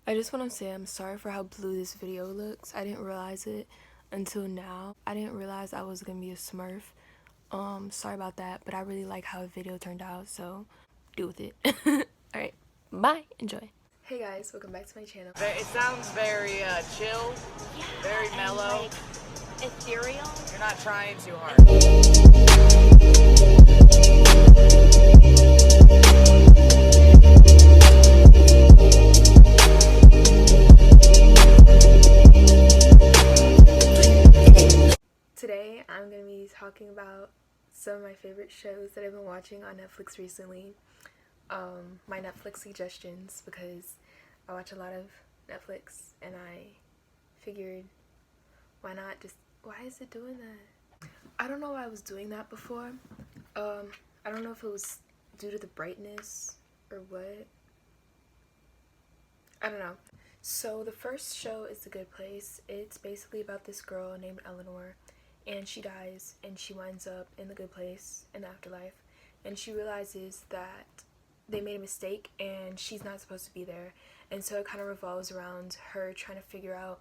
I just want to say I'm sorry for how blue this video looks. I didn't realize it until now. I didn't realize I was gonna be a smurf. Sorry about that, but I really like how the video turned out, so deal with it. Alright, bye, enjoy. Hey guys, welcome back to my channel. It sounds very chill, very mellow, like ethereal. You're not trying too hard. Today, I'm going to be talking about some of my favorite shows that I've been watching on Netflix recently. My Netflix suggestions, because I watch a lot of Netflix and I figured why is it doing that? I don't know why I was doing that before. I don't know if it was due to the brightness or what. I don't know. So the first show is The Good Place. It's basically about this girl named Eleanor, and she dies and she winds up in the good place in the afterlife, and she realizes that they made a mistake and she's not supposed to be there. And so it kind of revolves around her trying to figure out,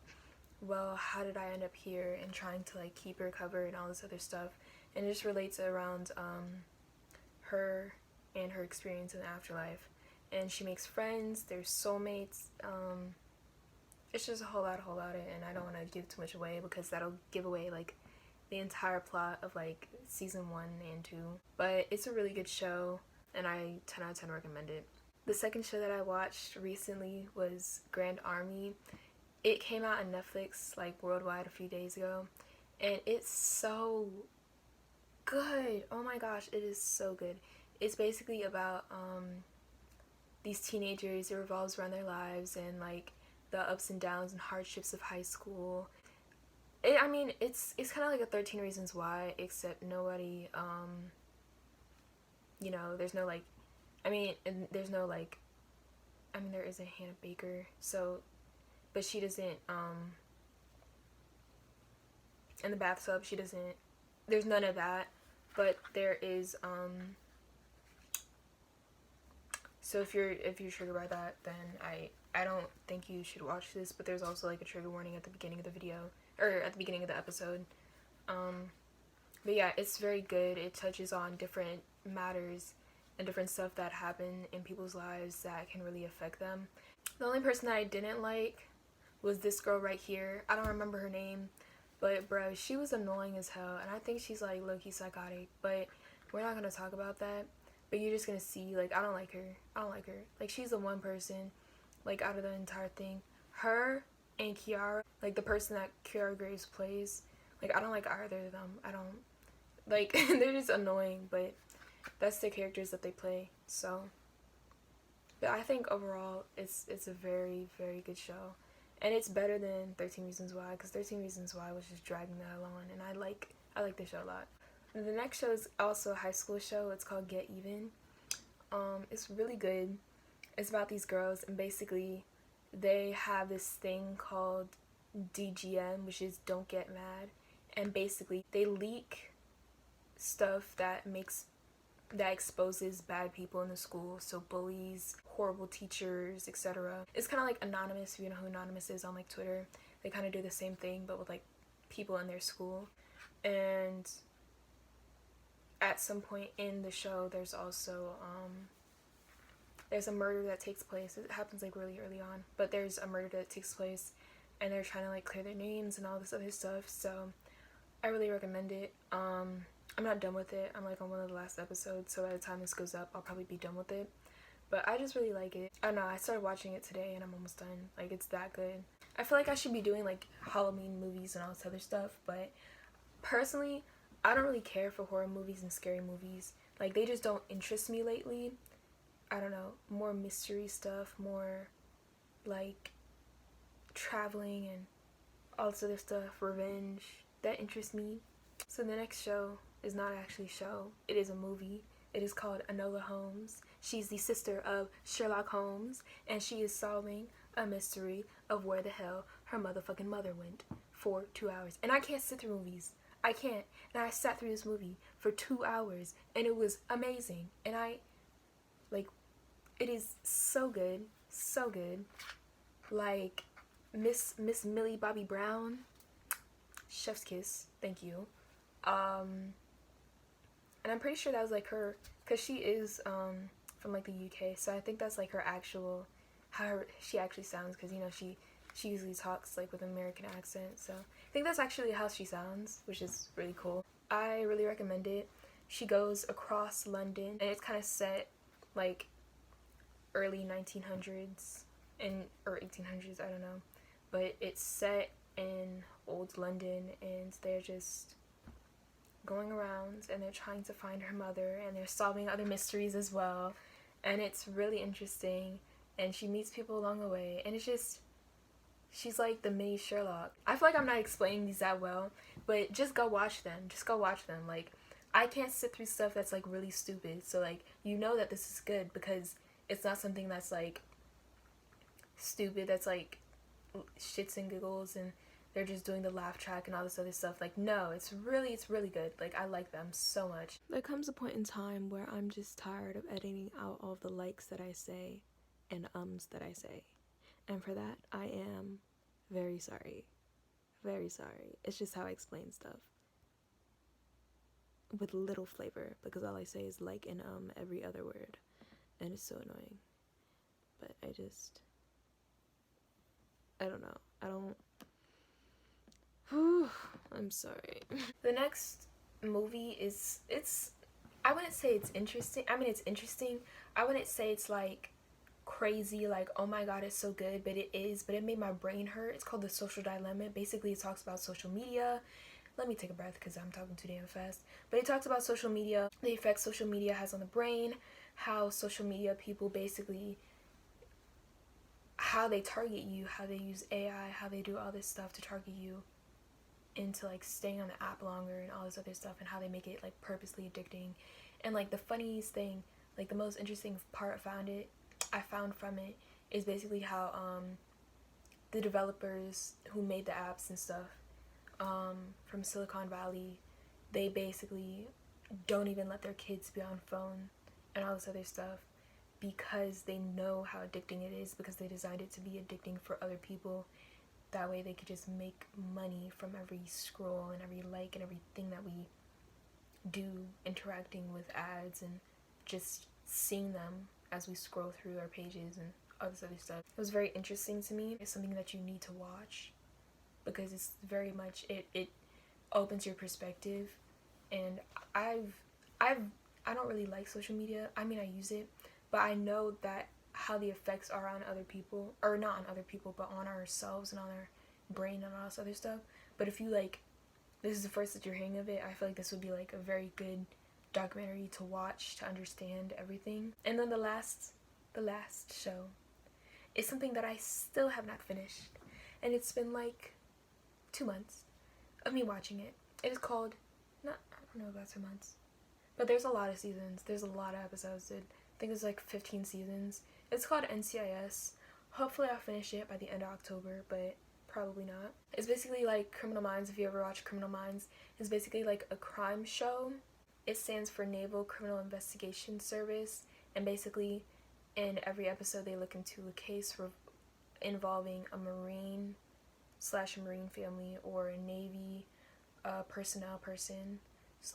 well, how did I end up here, and trying to like keep her covered and all this other stuff. And it just relates around her and her experience in the afterlife. And she makes friends, there's soulmates. It's just a whole lot of it, and I don't want to give too much away because that'll give away like the entire plot of like season 1 and 2. But it's a really good show, and I 10 out of 10 recommend it. The second show that I watched recently was Grand Army. It came out on Netflix like worldwide a few days ago, and it's so good. Oh my gosh, it is so good. It's basically about these teenagers. It revolves around their lives and like the ups and downs and hardships of high school. It's kind of like a 13 Reasons Why, except nobody, there's no like, there is a Hannah Baker, so, but she doesn't, in the bathtub, there's none of that, but there is, so if you're triggered by that, then I don't think you should watch this, but there's also like a trigger warning at the beginning of the video, or at the beginning of the episode. But yeah, it's very good. It touches on different matters and different stuff that happen in people's lives that can really affect them. The only person that I didn't like was this girl right here. I don't remember her name, but bro, she was annoying as hell, and I think she's like low-key psychotic, but we're not gonna talk about that. But you're just gonna see, like, I don't like her. Like, she's the one person, like, out of the entire thing. Her and Kiara, like, the person that Kiara Graves plays, like, I don't like either of them. I don't, like, they're just annoying, but that's the characters that they play, so. But I think overall, it's a very, very good show. And it's better than 13 Reasons Why, because 13 Reasons Why was just dragging that along, and I like the show a lot. The next show is also a high school show. It's called Get Even. It's really good. It's about these girls, and basically they have this thing called DGM, which is Don't Get Mad, and basically they leak stuff that exposes bad people in the school, so bullies, horrible teachers, etc. It's kind of like Anonymous, if you know who Anonymous is on like Twitter. They kind of do the same thing, but with like people in their school. And at some point in the show, there's also there's a murder that takes place. It happens like really early on, but there's a murder that takes place, and they're trying to like clear their names and all this other stuff. So I really recommend it. I'm not done with it. I'm like on one of the last episodes, so by the time this goes up, I'll probably be done with it. But I just really like it. I don't know, I started watching it today and I'm almost done. Like, it's that good. I feel like I should be doing like Halloween movies and all this other stuff, but personally, I don't really care for horror movies and scary movies. Like, they just don't interest me lately. I don't know, more mystery stuff, more like traveling and all this other stuff, revenge, that interests me. So the next show is not actually a show, it is a movie. It is called Enola Holmes. She's the sister of Sherlock Holmes, and she is solving a mystery of where the hell her motherfucking mother went for 2 hours. And I can't sit through movies. I can't. And I sat through this movie for 2 hours, and it was amazing. And it is so good, so good. like Miss Millie Bobby Brown, chef's kiss, thank you. And I'm pretty sure that was like her, because she is from like the UK, so I think that's like her actual, she actually sounds, because you know she usually talks like with an American accent, so I think that's actually how she sounds, which is really cool. I really recommend it. She goes across London, and it's kind of set like early 1900s or 1800s, I don't know, but it's set in old London, and they're just going around and they're trying to find her mother, and they're solving other mysteries as well, and it's really interesting, and she meets people along the way, and it's just, she's like the mini Sherlock. I feel like I'm not explaining these that well, but just go watch them. Just go watch them. Like, I can't sit through stuff that's like really stupid, so like you know that this is good because it's not something that's like stupid, that's like shits and giggles and they're just doing the laugh track and all this other stuff. Like, no, it's really good. Like, I like them so much. There comes a point in time where I'm just tired of editing out all of the likes that I say and ums that I say, and for that I am very sorry. Very sorry. It's just how I explain stuff with little flavor, because all I say is like and every other word, and it's so annoying. But I don't know. I'm sorry. The next movie is, I wouldn't say it's interesting. I mean, it's interesting. I wouldn't say it's like crazy, like, oh my god, it's so good, but it is, but it made my brain hurt. It's called The Social Dilemma. Basically, it talks about social media. Let me take a breath because I'm talking too damn fast. But it talks about social media, the effects social media has on the brain, how social media people basically, how they target you, how they use AI, how they do all this stuff to target you into like staying on the app longer and all this other stuff, and how they make it like purposely addicting. And like the funniest thing, like the most interesting part I found from it is basically how the developers who made the apps and stuff from Silicon Valley, they basically don't even let their kids be on phone and all this other stuff because they know how addicting it is, because they designed it to be addicting for other people. That way they could just make money from every scroll and every like and everything that we do, interacting with ads and just seeing them as we scroll through our pages and all this other stuff. It was very interesting to me. It's something that you need to watch because it's very much, it opens your perspective. And I don't really like social media. I mean, I use it, but I know that how the effects are on other people, or not on other people, but on ourselves and on our brain and all this other stuff. But if you like, this is the first that you're hearing of it, I feel like this would be like a very good documentary to watch to understand everything. And then the last show is something that I still have not finished, and it's been like 2 months of me watching it. It is called, I don't know about 2 months, but there's a lot of seasons, there's a lot of episodes, dude. I think it's like 15 seasons. It's called NCIS. Hopefully I'll finish it by the end of October, but probably not. It's basically like Criminal Minds. If you ever watch Criminal Minds, it's basically like a crime show. It stands for Naval Criminal Investigation Service, and basically in every episode they look into a case involving a Marine / Marine family, or a Navy personnel person /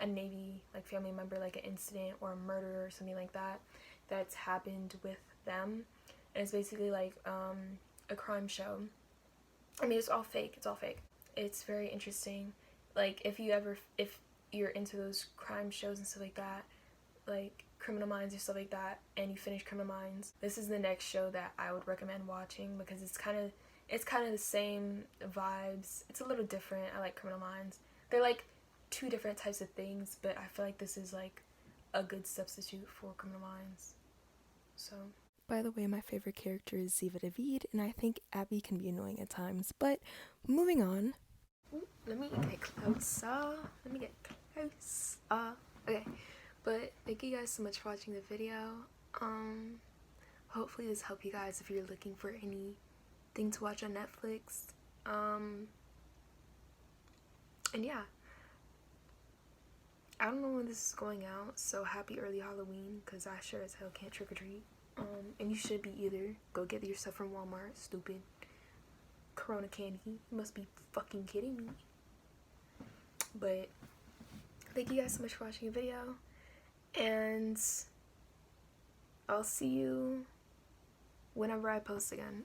a Navy like family member, like an incident or a murder or something like that that's happened with them. And it's basically like a crime show. I mean, it's all fake. It's very interesting. Like, if you're into those crime shows and stuff like that, like Criminal Minds or stuff like that, and you finish Criminal Minds, this is the next show that I would recommend watching, because it's kind of the same vibes. It's a little different. I like Criminal Minds. They're like two different types of things, but I feel like this is like a good substitute for Criminal Minds. So, by the way, my favorite character is Ziva David, and I think Abby can be annoying at times. But moving on. Ooh, let me get closer. Okay, but thank you guys so much for watching the video. Hopefully this helped you guys if you're looking for anything to watch on Netflix. And yeah, I don't know when this is going out, so happy early Halloween, because I sure as hell can't trick or treat. And you should be either. Go get your stuff from Walmart, stupid. Corona candy. You must be fucking kidding me. But thank you guys so much for watching the video. And I'll see you whenever I post again.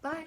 Bye.